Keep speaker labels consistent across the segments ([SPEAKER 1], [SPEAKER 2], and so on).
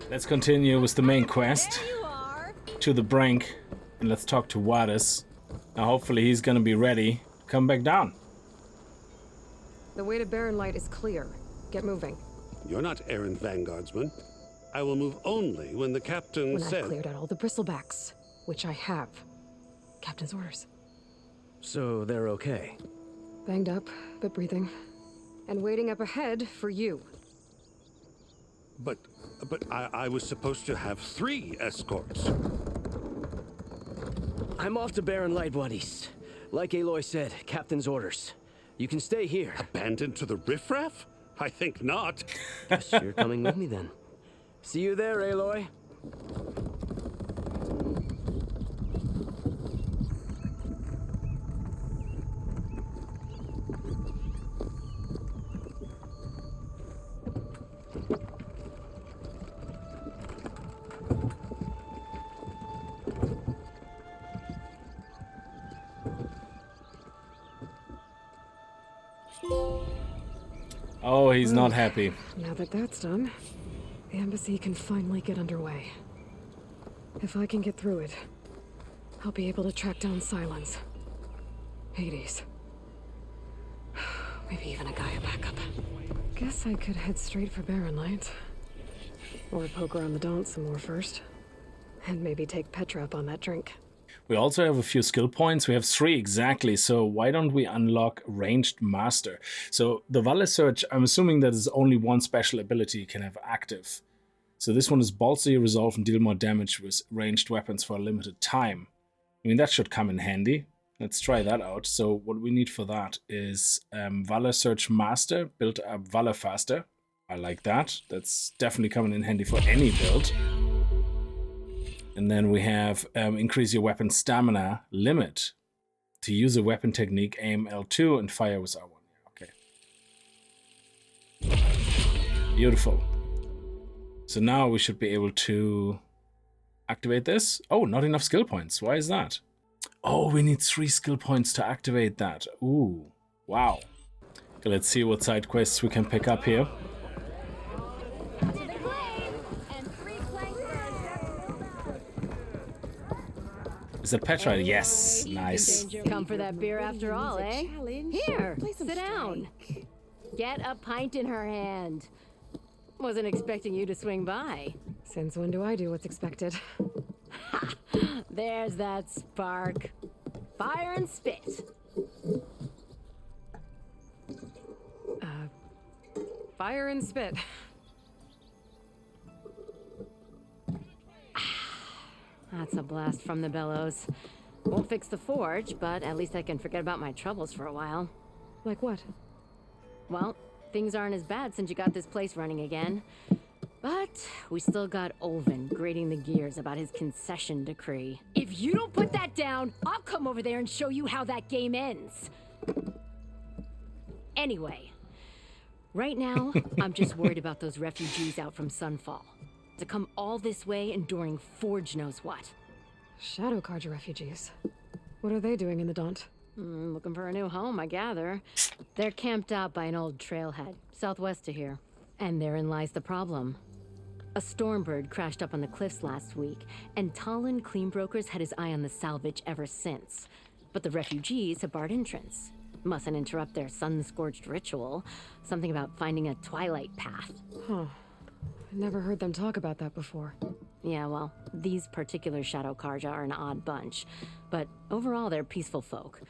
[SPEAKER 1] Let's continue with the main quest.
[SPEAKER 2] There you are.
[SPEAKER 1] To the brink. And let's talk to Wadis. Now hopefully he's gonna be ready. Come back down.
[SPEAKER 3] The way to Barren Light is clear. Get moving.
[SPEAKER 4] You're not errant vanguardsman. I will move only when the captain
[SPEAKER 3] When
[SPEAKER 4] said...
[SPEAKER 3] I've cleared out all the bristlebacks, which I have. Captain's orders.
[SPEAKER 5] So they're okay?
[SPEAKER 3] Banged up, but breathing. And waiting up ahead for you.
[SPEAKER 4] But I was supposed to have 3 escorts.
[SPEAKER 5] I'm off to Barren Light, buddies. Like Aloy said, captain's orders. You can stay here.
[SPEAKER 4] Abandoned to the riffraff? I think not.
[SPEAKER 5] Guess you're coming with me then. See you there, Aloy.
[SPEAKER 1] Oh, he's not happy.
[SPEAKER 3] Now that that's done, the embassy can finally get underway. If I can get through it, I'll be able to track down Silence. Hades. Maybe even a Gaia backup. Guess I could head straight for Barren Light. Or poke around the Daunt some more first. And maybe take Petra up on that drink.
[SPEAKER 1] We also have a few skill points. We have 3 exactly, so why don't we unlock Ranged Master? So the Valle Search, I'm assuming that is only one special ability you can have active. So this one is bolster your resolve and deal more damage with ranged weapons for a limited time. I mean, that should come in handy. Let's try that out. So what we need for that is Valle Search Master, build up Valle faster. I like that. That's definitely coming in handy for any build. And then we have increase your weapon stamina limit. To use a weapon technique, aim L2 and fire with R1. Okay. Beautiful. So now we should be able to activate this. Oh, not enough skill points. Why is that? Oh, we need 3 skill points to activate that. Ooh, wow. Okay, let's see what side quests we can pick up here. Is that Petra? Yes, nice.
[SPEAKER 2] Come for that beer after all, eh? Here, sit down. Get a pint in her hand. Wasn't expecting you to swing by.
[SPEAKER 3] Since when do I do what's expected?
[SPEAKER 2] Ha! There's that spark. Fire and spit.
[SPEAKER 3] Fire and spit.
[SPEAKER 2] That's a blast from the bellows. Won't fix the forge, but at least I can forget about my troubles for a while.
[SPEAKER 3] Like what?
[SPEAKER 2] Well, things aren't as bad since you got this place running again. But we still got Olvin grating the gears about his concession decree. If you don't put that down, I'll come over there and show you how that game ends. Anyway, right now, I'm just worried about those refugees out from Sunfall. To come all this way enduring Forge knows what.
[SPEAKER 3] Shadow Carja refugees. What are they doing in the Daunt?
[SPEAKER 2] Looking for a new home, I gather. They're camped out by an old trailhead, southwest of here. And therein lies the problem. A stormbird crashed up on the cliffs last week, and Talon Cleanbrokers had his eye on the salvage ever since. But the refugees have barred entrance. Mustn't interrupt their sun-scorched ritual. Something about finding a twilight path.
[SPEAKER 3] Huh. Never heard them talk about that before.
[SPEAKER 2] Yeah, well, these particular Shadow Carja are an odd bunch, but overall they're peaceful folk.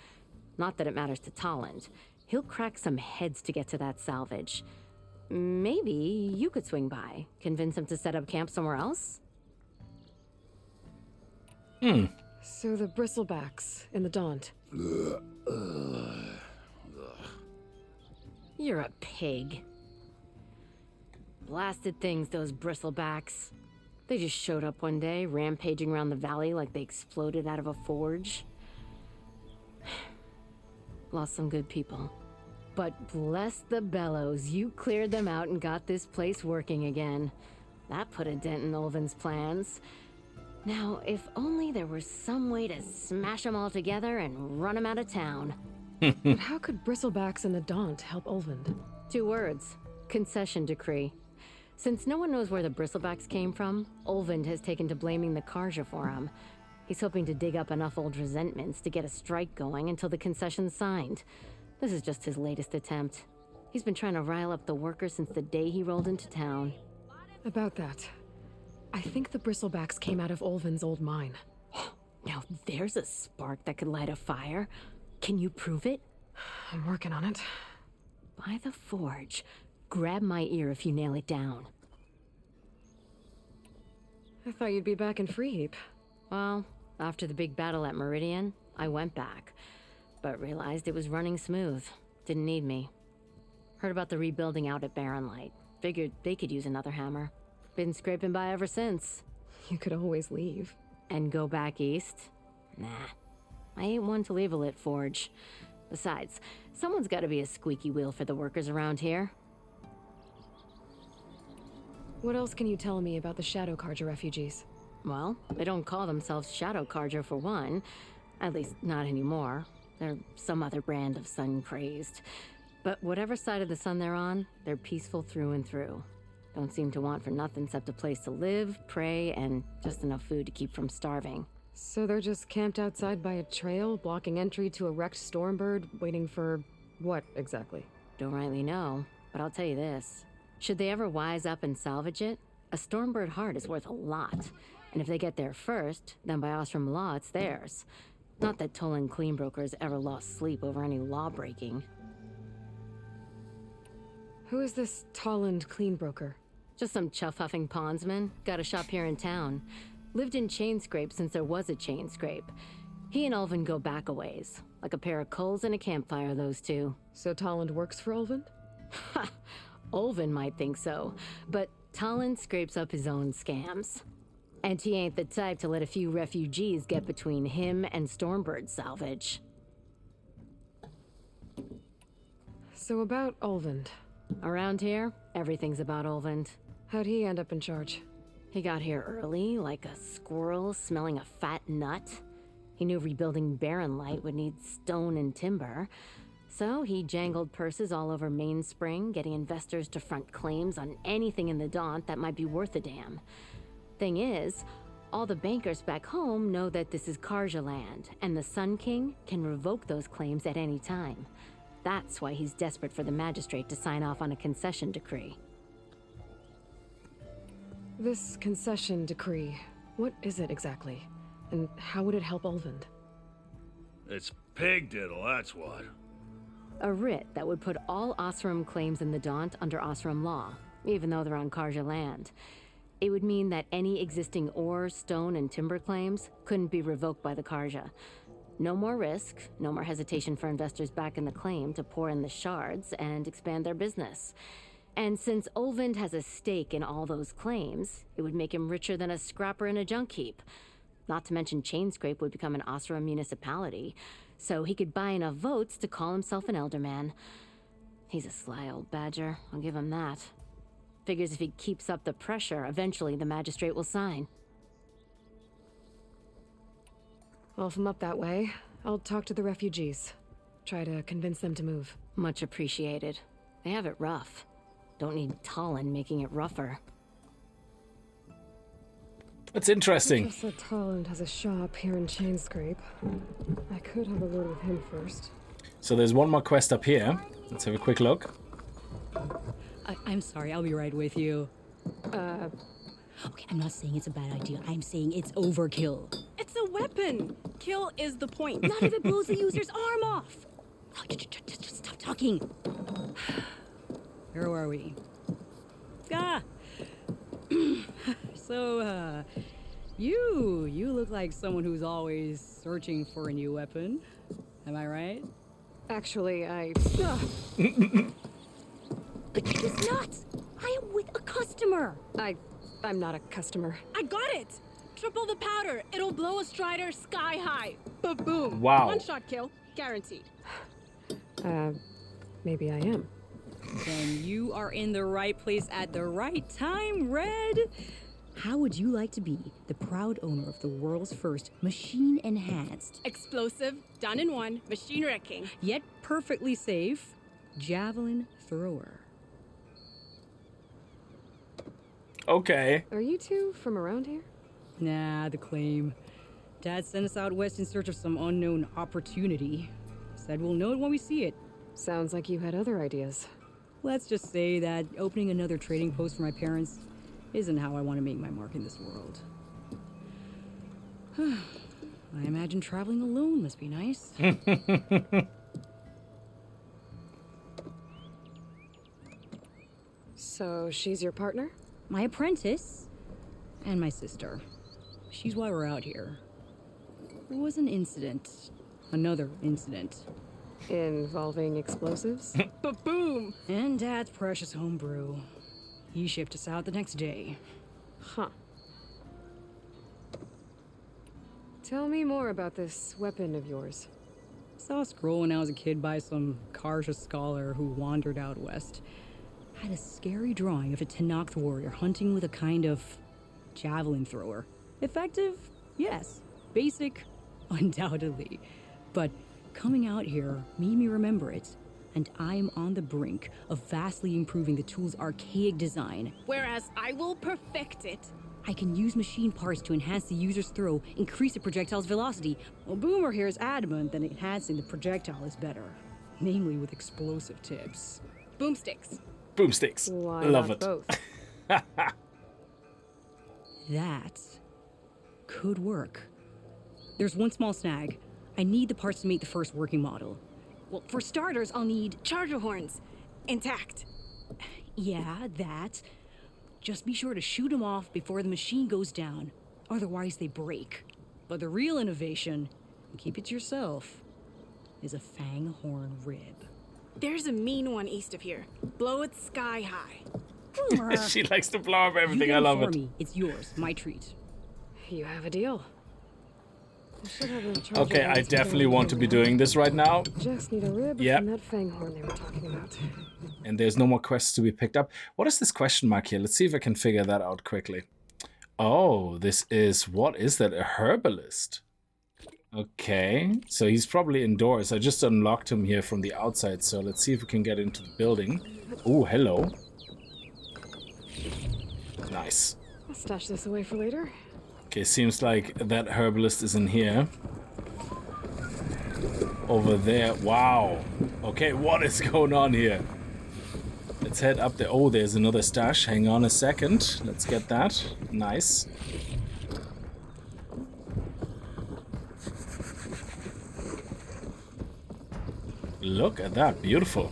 [SPEAKER 2] Not that it matters to Talent. He'll crack some heads to get to that salvage. Maybe you could swing by, convince him to set up camp somewhere else?
[SPEAKER 3] So the bristlebacks in the Daunt.
[SPEAKER 2] You're a pig. Blasted things, those bristlebacks. They just showed up one day, rampaging around the valley like they exploded out of a forge. Lost some good people. But bless the bellows, you cleared them out and got this place working again. That put a dent in Olvin's plans. Now, if only there was some way to smash them all together and run them out of town.
[SPEAKER 3] But how could bristlebacks in the Daunt help Olvin?
[SPEAKER 2] 2 words. Concession decree. Since no one knows where the bristlebacks came from, Olvind has taken to blaming the Karja for them. He's hoping to dig up enough old resentments to get a strike going until the concession's signed. This is just his latest attempt. He's been trying to rile up the workers since the day he rolled into town.
[SPEAKER 3] About that, I think the bristlebacks came out of Olvin's old mine.
[SPEAKER 2] Now there's a spark that could light a fire. Can you prove it?
[SPEAKER 3] I'm working on it.
[SPEAKER 2] By the forge. Grab my ear if you nail it down.
[SPEAKER 3] I thought you'd be back in Freeheap.
[SPEAKER 2] Well, after the big battle at Meridian, I went back, but realized it was running smooth. Didn't need me. Heard about the rebuilding out at Barren Light. Figured they could use another hammer. Been scraping by ever since.
[SPEAKER 3] You could always leave.
[SPEAKER 2] And go back east? Nah. I ain't one to leave a lit forge. Besides, someone's gotta be a squeaky wheel for the workers around here.
[SPEAKER 3] What else can you tell me about the Shadow Karja refugees?
[SPEAKER 2] Well, they don't call themselves Shadow Karja for one. At least, not anymore. They're some other brand of sun-crazed. But whatever side of the sun they're on, they're peaceful through and through. Don't seem to want for nothing except a place to live, pray, and just enough food to keep from starving.
[SPEAKER 3] So they're just camped outside by a trail, blocking entry to a wrecked Stormbird, waiting for what exactly?
[SPEAKER 2] Don't rightly know, but I'll tell you this. Should they ever wise up and salvage it, a Stormbird heart is worth a lot. And if they get there first, then by Ostrom law, it's theirs. Not that Tolan Cleanbrokers ever lost sleep over any law breaking.
[SPEAKER 3] Who is this Tolland Cleanbroker?
[SPEAKER 2] Just some chuff-huffing pondsman. Got a shop here in town. Lived in Chainscrape since there was a Chainscrape. He and Ulvin go back a ways. Like a pair of coals and a campfire, those two.
[SPEAKER 3] So Tolland works for Ulvin?
[SPEAKER 2] Ha! Ulvin might think so, but Tolland scrapes up his own scams. And he ain't the type to let a few refugees get between him and Stormbird salvage.
[SPEAKER 3] So about Ulvin.
[SPEAKER 2] Around here, everything's about Ulvin.
[SPEAKER 3] How'd he end up in charge?
[SPEAKER 2] He got here early, like a squirrel smelling a fat nut. He knew rebuilding Barren Light would need stone and timber. So he jangled purses all over Mainspring, getting investors to front claims on anything in the Daunt that might be worth a damn. Thing is, all the bankers back home know that this is Karja land, and the Sun King can revoke those claims at any time. That's why he's desperate for the magistrate to sign off on a concession decree.
[SPEAKER 3] This concession decree, what is it exactly? And how would it help Ulvin?
[SPEAKER 4] It's pig diddle, that's what.
[SPEAKER 2] A writ that would put all Osram claims in the Daunt under Osram law, even though they're on Karja land. It would mean that any existing ore, stone, and timber claims couldn't be revoked by the Karja. No more risk, no more hesitation for investors back in the claim to pour in the shards and expand their business. And since Ulvind has a stake in all those claims, it would make him richer than a scrapper in a junk heap. Not to mention Chainscrape would become an Osram municipality, so he could buy enough votes to call himself an elderman. He's a sly old badger, I'll give him that. Figures if he keeps up the pressure, eventually the magistrate will sign.
[SPEAKER 3] Well, if I'm up that way, I'll talk to the refugees. Try to convince them to move.
[SPEAKER 2] Much appreciated. They have it rough. Don't need Tolland making it rougher.
[SPEAKER 1] That's interesting.
[SPEAKER 3] Just said Tolland has a shop here in Chainscrape. I could have a word with him first.
[SPEAKER 1] So there's one more quest up here. Let's have a quick look.
[SPEAKER 6] I'm sorry, I'll be right with you.
[SPEAKER 7] Okay, I'm not saying it's a bad idea. I'm saying it's overkill.
[SPEAKER 6] It's a weapon! Kill is the point. Not if it blows the user's arm off!
[SPEAKER 7] Oh, just stop talking.
[SPEAKER 6] Where were we? Ah! So, you look like someone who's always searching for a new weapon. Am I right?
[SPEAKER 3] Actually,
[SPEAKER 7] But it's not! I am with a customer!
[SPEAKER 3] I'm not a customer.
[SPEAKER 6] I got it! Triple the powder. It'll blow a strider sky high. Ba-boom.
[SPEAKER 1] Wow.
[SPEAKER 6] One shot kill. Guaranteed.
[SPEAKER 3] Maybe I am.
[SPEAKER 6] Then you are in the right place at the right time, Red.
[SPEAKER 7] How would you like to be the proud owner of the world's first machine-enhanced,
[SPEAKER 6] Explosive, done in one, machine wrecking, yet perfectly safe, javelin thrower?
[SPEAKER 1] Okay.
[SPEAKER 3] Are you two from around here?
[SPEAKER 6] Nah, the claim. Dad sent us out west in search of some unknown opportunity. Said we'll know it when we see it.
[SPEAKER 3] Sounds like you had other ideas.
[SPEAKER 6] Let's just say that opening another trading post for my parents isn't how I want to make my mark in this world. I imagine traveling alone must be nice.
[SPEAKER 3] So she's your partner?
[SPEAKER 6] My apprentice and my sister. She's why we're out here. There was an incident. Another incident.
[SPEAKER 3] Involving explosives?
[SPEAKER 6] Ba-boom! And Dad's precious homebrew. He shipped us out the next day.
[SPEAKER 3] Huh. Tell me more about this weapon of yours.
[SPEAKER 6] Saw a scroll when I was a kid by some Karja scholar who wandered out west. Had a scary drawing of a Tenakth warrior hunting with a kind of javelin thrower. Effective? Yes. Basic? Undoubtedly. But coming out here made me remember it, and I'm on the brink of vastly improving the tool's archaic design.
[SPEAKER 8] Whereas I will perfect it.
[SPEAKER 6] I can use machine parts to enhance the user's throw, increase the projectile's velocity. Well, Boomer here is adamant that enhancing the projectile is better, namely with explosive tips.
[SPEAKER 8] Boomsticks.
[SPEAKER 1] Boomsticks.
[SPEAKER 3] Why
[SPEAKER 1] Love
[SPEAKER 3] not
[SPEAKER 1] it.
[SPEAKER 3] both?
[SPEAKER 6] That could work. There's one small snag. I need the parts to make the first working model.
[SPEAKER 8] Well, for starters, I'll need charger horns. Intact.
[SPEAKER 6] Yeah, that. Just be sure to shoot them off before the machine goes down. Otherwise, they break. But the real innovation, and keep it to yourself, is a fang horn rib.
[SPEAKER 8] There's a mean one east of here. Blow it sky high.
[SPEAKER 1] She likes to blow up
[SPEAKER 6] You
[SPEAKER 1] everything.
[SPEAKER 6] get
[SPEAKER 1] I love
[SPEAKER 6] for
[SPEAKER 1] it.
[SPEAKER 6] me. It's yours. My treat.
[SPEAKER 3] You have a deal. I should have a charger
[SPEAKER 1] Okay, I
[SPEAKER 3] horns
[SPEAKER 1] definitely
[SPEAKER 3] going
[SPEAKER 1] want to be
[SPEAKER 3] anywhere.
[SPEAKER 1] doing this right now.
[SPEAKER 3] Just need a rib
[SPEAKER 1] Yep.
[SPEAKER 3] from that fang horn they were talking about.
[SPEAKER 1] And there's no more quests to be picked up. What is this question mark here? Let's see if I can figure that out quickly. Oh, this is... What is that? A herbalist. Okay, so he's probably indoors. I just unlocked him here from the outside, so let's see if we can get into the building. Oh, hello. Nice.
[SPEAKER 3] I'll stash this away for later.
[SPEAKER 1] Okay, seems like that herbalist is in here. Over there. Wow. Okay, what is going on here? Let's head up there. Oh, there's another stash. Hang on a second. Let's get that. Nice. Look at that. Beautiful.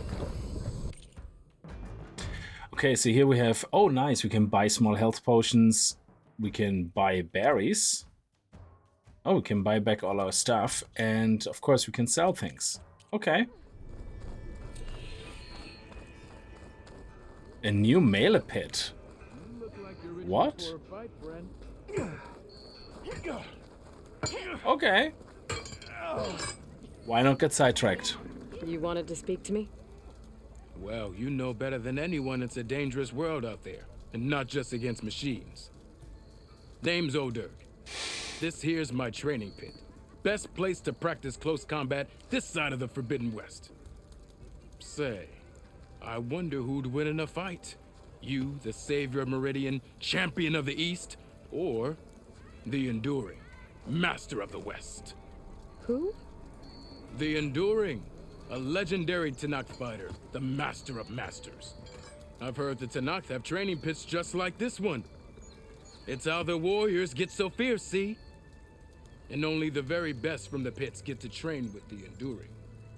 [SPEAKER 1] Okay, so here we have... Oh, nice. We can buy small health potions. We can buy berries. Oh, we can buy back all our stuff. And, of course, we can sell things. Okay. A new melee pit. What? Okay. Why not get sidetracked?
[SPEAKER 3] You wanted to speak to me?
[SPEAKER 9] Well, you know better than anyone it's a dangerous world out there, and not just against machines. Name's Oderg. This here's my training pit. Best place to practice close combat this side of the Forbidden West. Say, I wonder who'd win in a fight. You, the savior of Meridian, champion of the East, or the Enduring, master of the West.
[SPEAKER 3] Who?
[SPEAKER 9] The Enduring, a legendary Tenakth fighter, the master of masters. I've heard the Tenakth have training pits just like this one. It's how the warriors get so fierce, see? And only the very best from the pits get to train with the Enduring.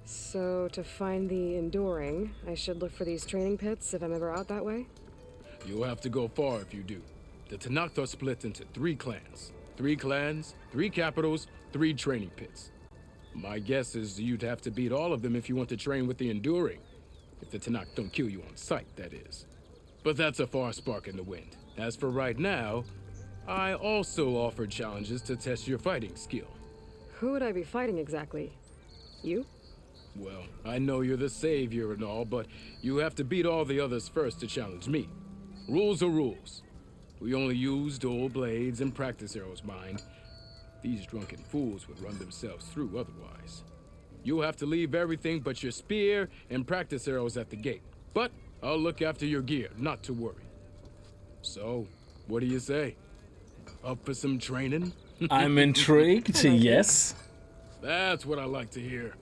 [SPEAKER 3] So, to find the Enduring, I should look for these training pits if I'm ever out that way?
[SPEAKER 9] You'll have to go far if you do. The Tenakth are split into 3 clans. 3 clans, 3 capitals, 3 training pits. My guess is you'd have to beat all of them if you want to train with the Enduring. If the Tenakth don't kill you on sight, that is. But that's a far spark in the wind. As for right now, I also offer challenges to test your fighting skill.
[SPEAKER 3] Who would I be fighting exactly? You?
[SPEAKER 9] Well, I know you're the savior and all, but you have to beat all the others first to challenge me. Rules are rules. We only use dual blades and practice arrows, mind. These drunken fools would run themselves through otherwise. You'll have to leave everything but your spear and practice arrows at the gate. But I'll look after your gear, not to worry. So, What do you say? Up for some training?
[SPEAKER 1] I'm intrigued, yes.
[SPEAKER 9] That's what I like to hear.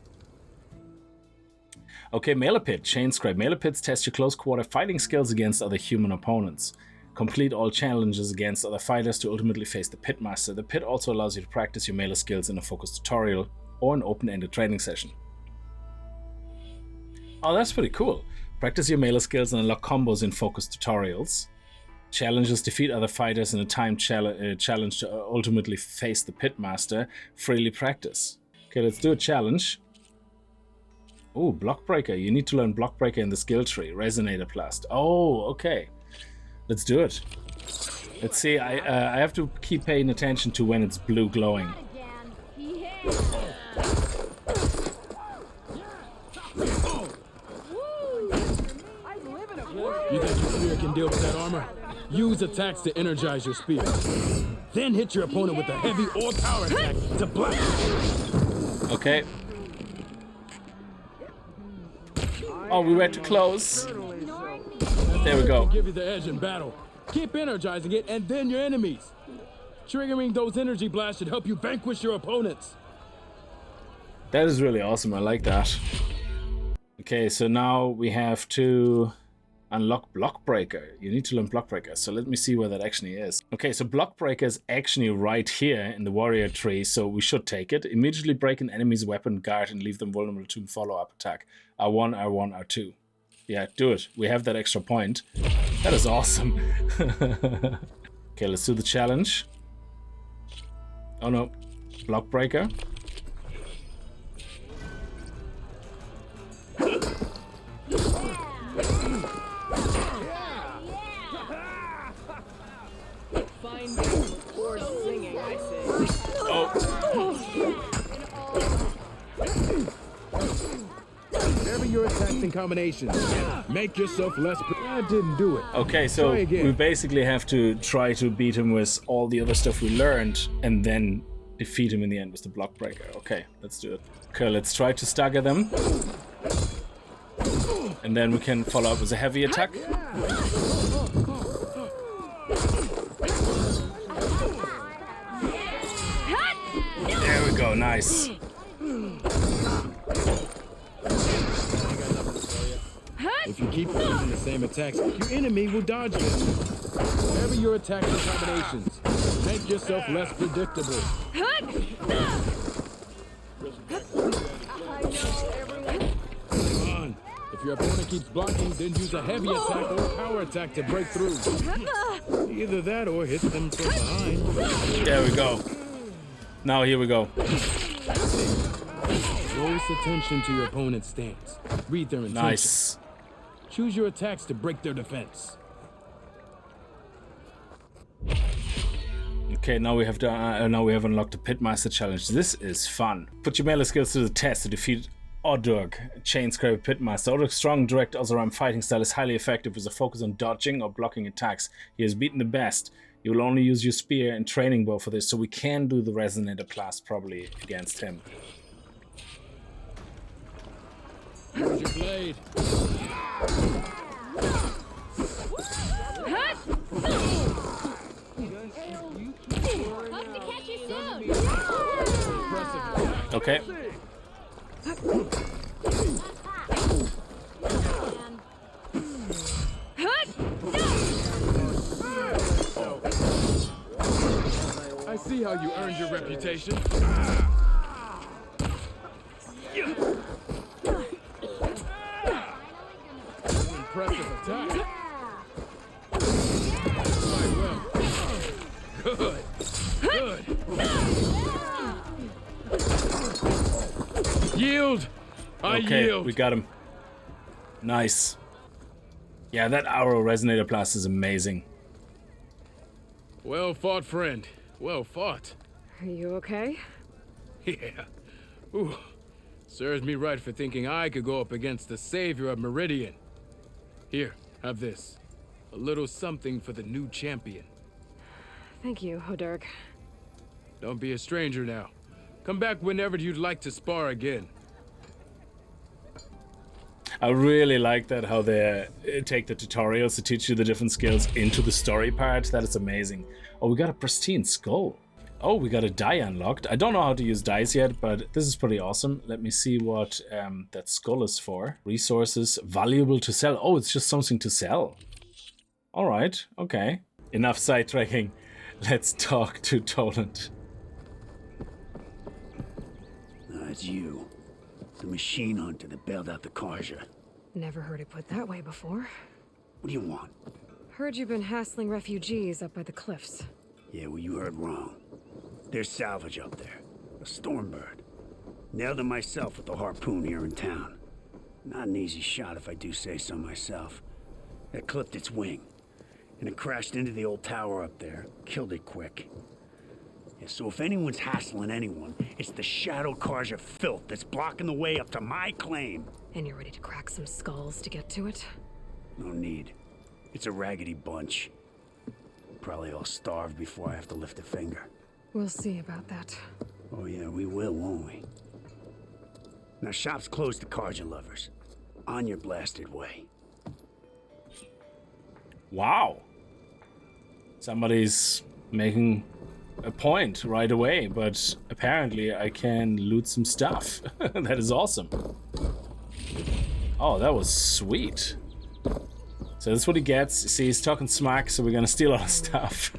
[SPEAKER 1] Okay, melee pit, chain scrape. Melee pits test your close quarter fighting skills against other human opponents. Complete all challenges against other fighters to ultimately face the pitmaster. The pit also allows you to practice your melee skills in a focused tutorial or an open-ended training session. Oh, that's pretty cool. Practice your melee skills and unlock combos in focused tutorials. Challenges, defeat other fighters in a timed challenge to ultimately face the pitmaster. Freely practice. Okay, let's do a challenge. Oh, Blockbreaker. You need to learn Blockbreaker in the skill tree. Resonator Blast. Oh, okay. Let's do it. Let's see. I have to keep paying attention to when it's blue glowing.
[SPEAKER 9] You think your spear can deal with that armor? Use attacks to energize your spear. Then hit your opponent with a heavy or power attack to block.
[SPEAKER 1] Okay. Oh, we were too close. There we go.
[SPEAKER 9] Give you the edge in battle. Keep energizing it and then your enemies. Triggering those energy blasts should help you vanquish your opponents.
[SPEAKER 1] That is really awesome. I like that. Okay, so now we have to unlock Blockbreaker. You need to learn Blockbreaker. So let me see where that actually is. Okay, so Blockbreaker is actually right here in the warrior tree, so we should take it. Immediately break an enemy's weapon guard and leave them vulnerable to follow-up attack. R1, R1, R2. Yeah, do it. We have that extra point. That is awesome. Okay, let's do the challenge. Oh no, Blockbreaker.
[SPEAKER 9] Whatever your attacks and combinations, make yourself less. I didn't do it.
[SPEAKER 1] Okay, so we basically have to try to beat him with all the other stuff we learned and then defeat him in the end with the Blockbreaker. Okay, let's do it. Okay, let's try to stagger them. And then we can follow up with a heavy attack. There we go, nice.
[SPEAKER 9] If you keep using the same attacks, your enemy will dodge them. Whatever your attacks and combinations, make yourself less predictable. Come on. If your opponent keeps blocking, then use a heavy attack or power attack to break through. Either that or hit them from behind.
[SPEAKER 1] There we go. Now here we go.
[SPEAKER 9] Close attention to your opponent's stance. Read their intention.
[SPEAKER 1] Nice.
[SPEAKER 9] Choose your attacks to break their defense.
[SPEAKER 1] Okay, now we have unlocked the Pitmaster challenge. This is fun. Put your melee skills to the test to defeat Odurg, Chain Scraper Pitmaster. Odurg's strong, direct Oseram fighting style is highly effective with a focus on dodging or blocking attacks. He has beaten the best. You will only use your spear and training bow for this, so we can do the Resonator Blast probably against him.
[SPEAKER 9] Use your blade.
[SPEAKER 1] Okay.
[SPEAKER 9] I see how you earned your reputation. Impressive attack. Quite well. Good. Good. Yield. I yield.
[SPEAKER 1] We got him. Nice. Yeah, that arrow resonator blast is amazing.
[SPEAKER 9] Well fought, friend. Well fought.
[SPEAKER 3] Are you okay?
[SPEAKER 9] Yeah. Ooh. Serves me right for thinking I could go up against the savior of Meridian. Here, have this. A little something for the new champion.
[SPEAKER 3] Thank you, Odurg.
[SPEAKER 9] Don't be a stranger now. Come back whenever you'd like to spar again.
[SPEAKER 1] I really like that, how they take the tutorials to teach you the different skills into the story part. That is amazing. Oh, we got a pristine skull. Oh, we got a die unlocked. I don't know how to use dice yet, but this is pretty awesome. Let me see what that skull is for. Resources, valuable to sell. Oh, it's just something to sell. All right, okay. Enough sidetracking. Let's talk to Daunt.
[SPEAKER 10] It's you. The machine hunter that bailed out the Karja.
[SPEAKER 3] Never heard it put that way before.
[SPEAKER 10] What do you want?
[SPEAKER 3] Heard you've been hassling refugees up by the cliffs.
[SPEAKER 10] Yeah, well, you heard wrong. There's salvage up there. A stormbird. Nailed it myself with the harpoon here in town. Not an easy shot if I do say so myself. It clipped its wing. And it crashed into the old tower up there. Killed it quick. Yeah, so if anyone's hassling anyone, it's the Shadow Karja filth that's blocking the way up to my claim.
[SPEAKER 3] And you're ready to crack some skulls to get to it?
[SPEAKER 10] No need. It's a raggedy bunch. Probably all starved before I have to lift a finger.
[SPEAKER 3] We'll see about that.
[SPEAKER 10] Oh yeah, we will, won't we? Now shop's closed to Karja lovers. On your blasted way.
[SPEAKER 1] Wow. Somebody's making a point right away, but apparently I can loot some stuff. That is awesome. Oh, that was sweet. So that's what he gets. See, he's talking smack, so we're gonna steal all his stuff.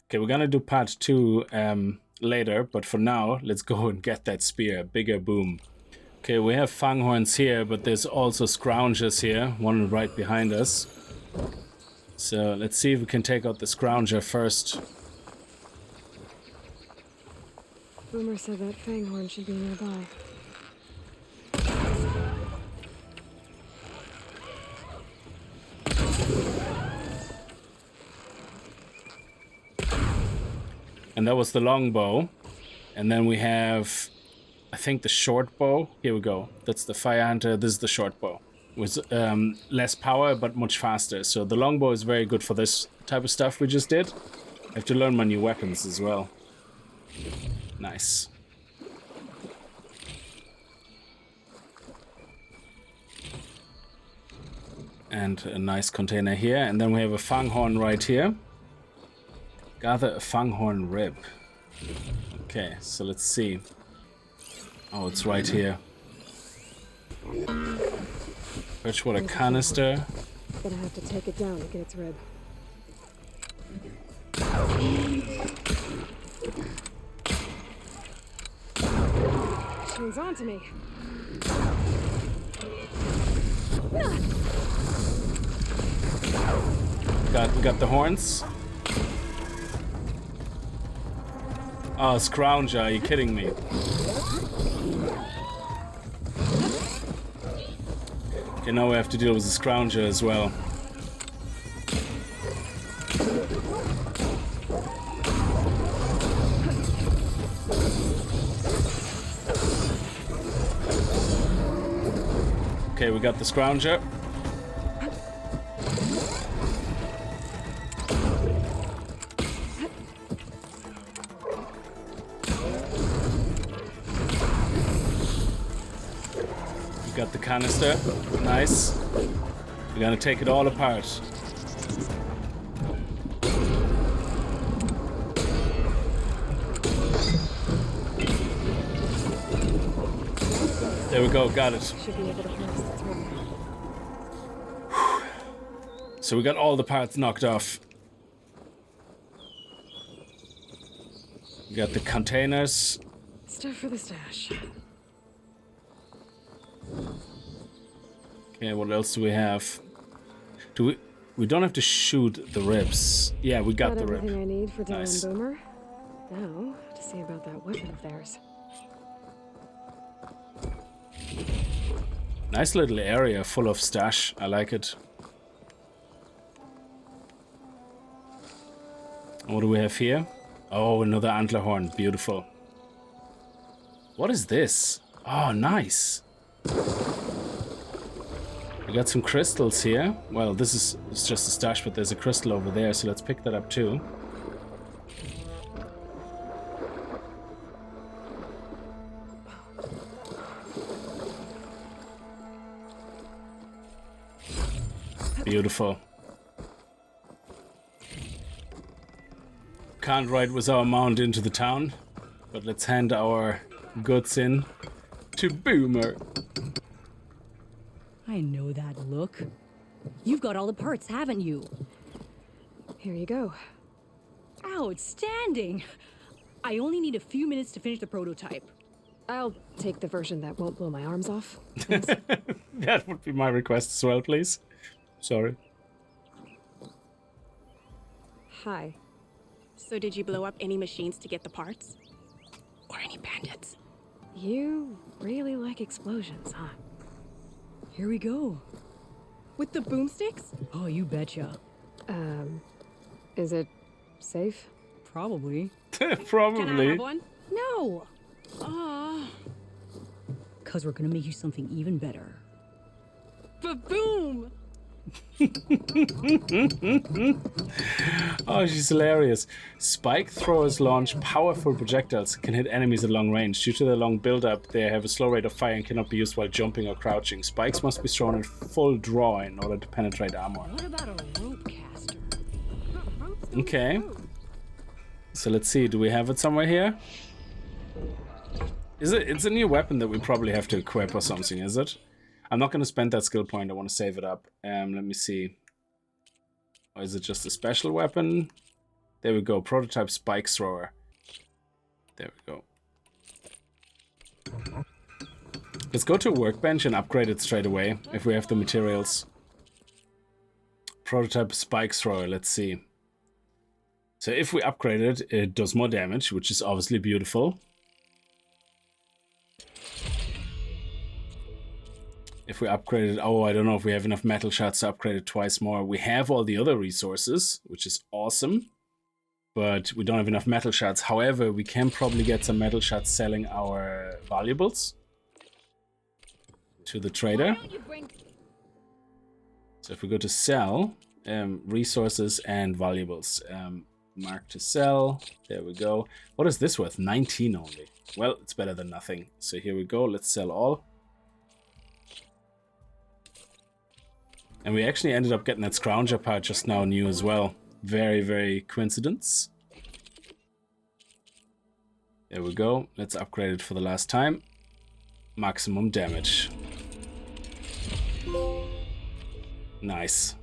[SPEAKER 1] Okay, we're gonna do part 2 later, but for now, let's go and get that spear. Bigger boom. Okay, we have fanghorns here, but there's also scroungers here, one right behind us. So let's see if we can take out the scrounger first.
[SPEAKER 3] Boomer said that fanghorn should be nearby.
[SPEAKER 1] And that was the longbow. And then we have, I think, the short bow. Here we go. That's the fire hunter. This is the short bow. With less power, but much faster. So the longbow is very good for this type of stuff we just did. I have to learn my new weapons as well. Nice. And a nice container here. And then we have a fanghorn right here. Gather a fanghorn rib. Okay, so let's see. Oh, it's right here. Freshwater canister.
[SPEAKER 3] Gonna have to take it down to get its rib. Machine's on to me.
[SPEAKER 1] Got the horns. Oh, scrounger, are you kidding me? Okay, now we have to deal with the scrounger as well. Okay, we got the scrounger. Got the canister. Nice. We're gonna take it all apart. There we go, got it.
[SPEAKER 3] Should be able to harness its rib.
[SPEAKER 1] So we got all the parts knocked off. We got the containers.
[SPEAKER 3] Stuff for the stash.
[SPEAKER 1] Okay, what else do we have? We don't have to shoot the ribs. Yeah, we got the rib.
[SPEAKER 3] Everything I need for Dale
[SPEAKER 1] Nice.
[SPEAKER 3] and Boomer. Now, to see about that weapon of theirs.
[SPEAKER 1] Nice little area full of stash. I like it. What do we have here? Oh, another antler horn. Beautiful. What is this? Oh, nice. We got some crystals here. Well, this is just a stash, but there's a crystal over there, so let's pick that up too. Beautiful. Can't ride with our mount into the town, but let's hand our goods in to Boomer.
[SPEAKER 6] I know that look. You've got all the parts, haven't you?
[SPEAKER 3] Here you go.
[SPEAKER 6] Outstanding! I only need a few minutes to finish the prototype.
[SPEAKER 3] I'll take the version that won't blow my arms off.
[SPEAKER 1] That would be my request as well, please. Sorry.
[SPEAKER 3] Hi.
[SPEAKER 8] So did you blow up any machines to get the parts? Or any bandits?
[SPEAKER 3] You really like explosions, huh?
[SPEAKER 6] Here we go.
[SPEAKER 8] With the boomsticks?
[SPEAKER 6] Oh, you betcha.
[SPEAKER 3] Is it safe?
[SPEAKER 6] Probably.
[SPEAKER 1] Probably.
[SPEAKER 8] Can I have one?
[SPEAKER 6] No!
[SPEAKER 8] Ah,
[SPEAKER 6] Cause we're gonna make you something even better.
[SPEAKER 8] ba-boom!
[SPEAKER 1] Oh, she's hilarious. Spike throwers launch powerful projectiles that can hit enemies at long range. Due to their long build-up, they have a slow rate of fire and cannot be used while jumping or crouching. Spikes must be thrown at full draw in order to penetrate armor.
[SPEAKER 6] What about a rope caster?
[SPEAKER 1] Okay. So let's see, do we have it somewhere here? It's a new weapon that we probably have to equip or something, is it? I'm not going to spend that skill point, I want to save it up. Let me see. Or is it just a special weapon? There we go, prototype spike thrower. There we go. Let's go to a workbench and upgrade it straight away, if we have the materials. Prototype spike thrower, let's see. So if we upgrade it, it does more damage, which is obviously beautiful. If we upgrade it, oh, I don't know if we have enough metal shards to upgrade it twice more. We have all the other resources, which is awesome, but we don't have enough metal shards. However, we can probably get some metal shards selling our valuables to the trader. So if we go to sell, resources and valuables, mark to sell, there we go. What is this worth? 19 only. Well, it's better than nothing. So here we go, let's sell all. And we actually ended up getting that scrounger part just now new as well. Very, very coincidence. There we go. Let's upgrade it for the last time. Maximum damage. Nice.